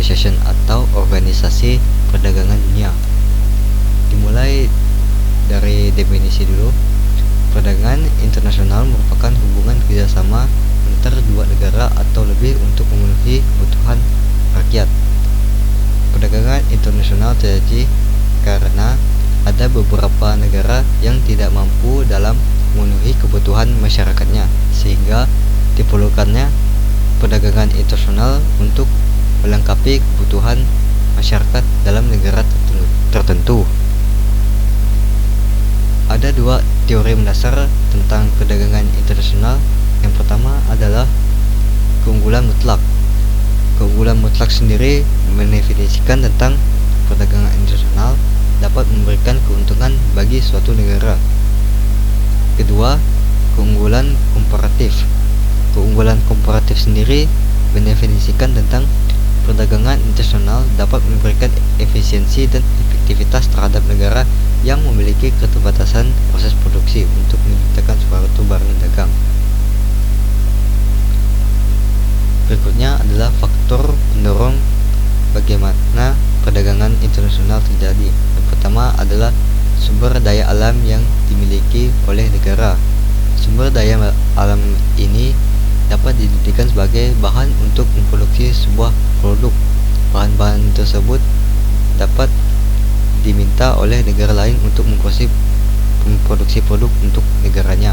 Organization atau Organisasi Perdagangan Dunia. Dimulai dari definisi dulu. Perdagangan internasional merupakan hubungan kerjasama antar dua negara atau lebih untuk memenuhi kebutuhan rakyat. Perdagangan internasional terjadi karena ada beberapa negara yang tidak mampu dalam memenuhi kebutuhan masyarakatnya, sehingga diperlukannya perdagangan internasional untuk melengkapi kebutuhan masyarakat dalam negara tertentu. Ada dua teori mendasar tentang perdagangan internasional. Yang pertama adalah keunggulan mutlak. Keunggulan mutlak sendiri mendefinisikan tentang perdagangan internasional dapat memberikan keuntungan bagi suatu negara. Kedua, keunggulan komparatif. Keunggulan komparatif sendiri mendefinisikan tentang perdagangan internasional dapat memberikan efisiensi dan efektivitas terhadap negara yang memiliki keterbatasan proses produksi untuk menciptakan suatu barang dagang. Berikutnya adalah faktor pendorong bagaimana perdagangan internasional terjadi. Yang pertama adalah sumber daya alam yang dimiliki oleh negara. Sumber daya alam ini dapat dijadikan sebagai bahan untuk memproduksi sebuah produk. Bahan-bahan tersebut dapat diminta oleh negara lain untuk memproduksi produk untuk negaranya.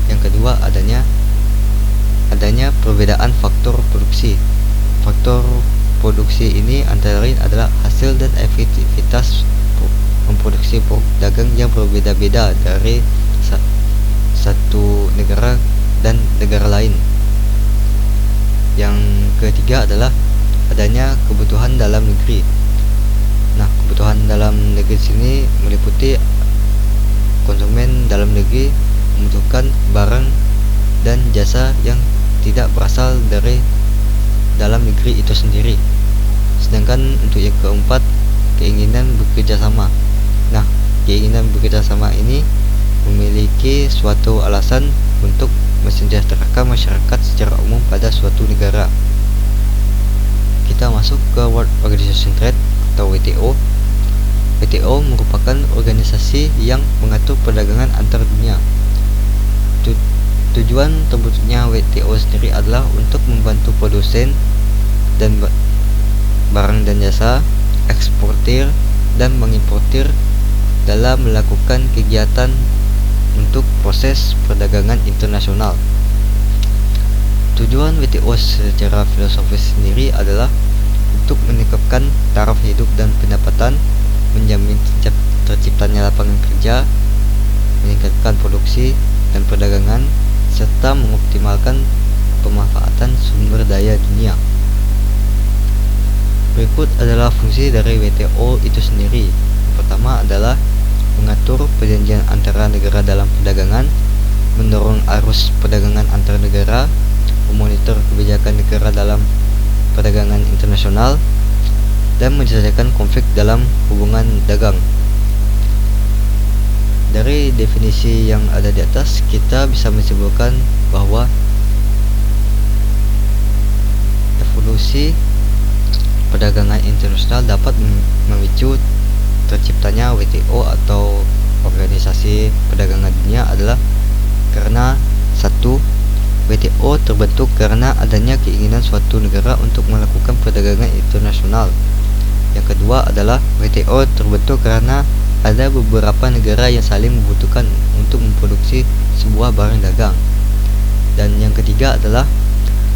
Yang kedua, adanya perbedaan faktor produksi. Faktor produksi ini antara lain adalah hasil dan efektivitas memproduksi produk dagang yang berbeda-beda dari satu negara dan negara lain. Yang ketiga adalah adanya kebutuhan dalam negeri. Nah, kebutuhan dalam negeri sini meliputi konsumen dalam negeri membutuhkan barang dan jasa yang tidak berasal dari dalam negeri itu sendiri. Sedangkan untuk yang keempat, keinginan bekerja sama. Nah, keinginan bekerja sama ini memiliki suatu alasan untuk mensejahterakan masyarakat secara umum pada suatu negara. Kita masuk ke World Organization Trade atau WTO. WTO merupakan organisasi yang mengatur perdagangan antar dunia. Tujuan terbentuknya WTO sendiri adalah untuk membantu produsen dan barang dan jasa, eksportir dan mengimportir dalam melakukan kegiatan untuk proses perdagangan internasional. Tujuan WTO secara filosofis sendiri adalah untuk meningkatkan taraf hidup dan pendapatan, menjamin terciptanya lapangan kerja, meningkatkan produksi dan perdagangan, serta mengoptimalkan pemanfaatan sumber daya dunia. Berikut adalah fungsi dari WTO itu sendiri. Yang pertama adalah mengatur perjanjian antara negara dalam perdagangan, mendorong arus perdagangan antar negara, memonitor kebijakan negara dalam perdagangan internasional, dan menyelesaikan konflik dalam hubungan dagang. Dari definisi yang ada di atas, kita bisa menyimpulkan bahwa evolusi perdagangan internasional dapat memicu terciptanya WTO atau Organisasi Perdagangan Dunia adalah karena satu, WTO terbentuk karena adanya keinginan suatu negara untuk melakukan perdagangan internasional. Yang kedua adalah WTO terbentuk karena ada beberapa negara yang saling membutuhkan untuk memproduksi sebuah barang dagang. Dan yang ketiga adalah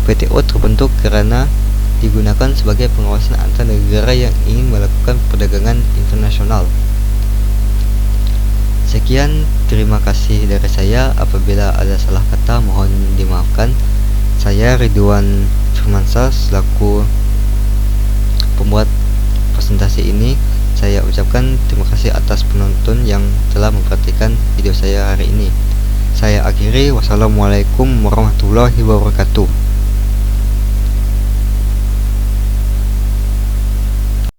WTO terbentuk karena digunakan sebagai pengawasan antar negara yang ingin melakukan perdagangan internasional. Sekian, terima kasih dari saya. Apabila ada salah kata mohon dimaafkan. Saya Ridwan Firmansyah selaku pembuat presentasi ini. Saya ucapkan terima kasih atas penonton yang telah memperhatikan video saya hari ini. Saya akhiri. Wassalamualaikum warahmatullahi wabarakatuh.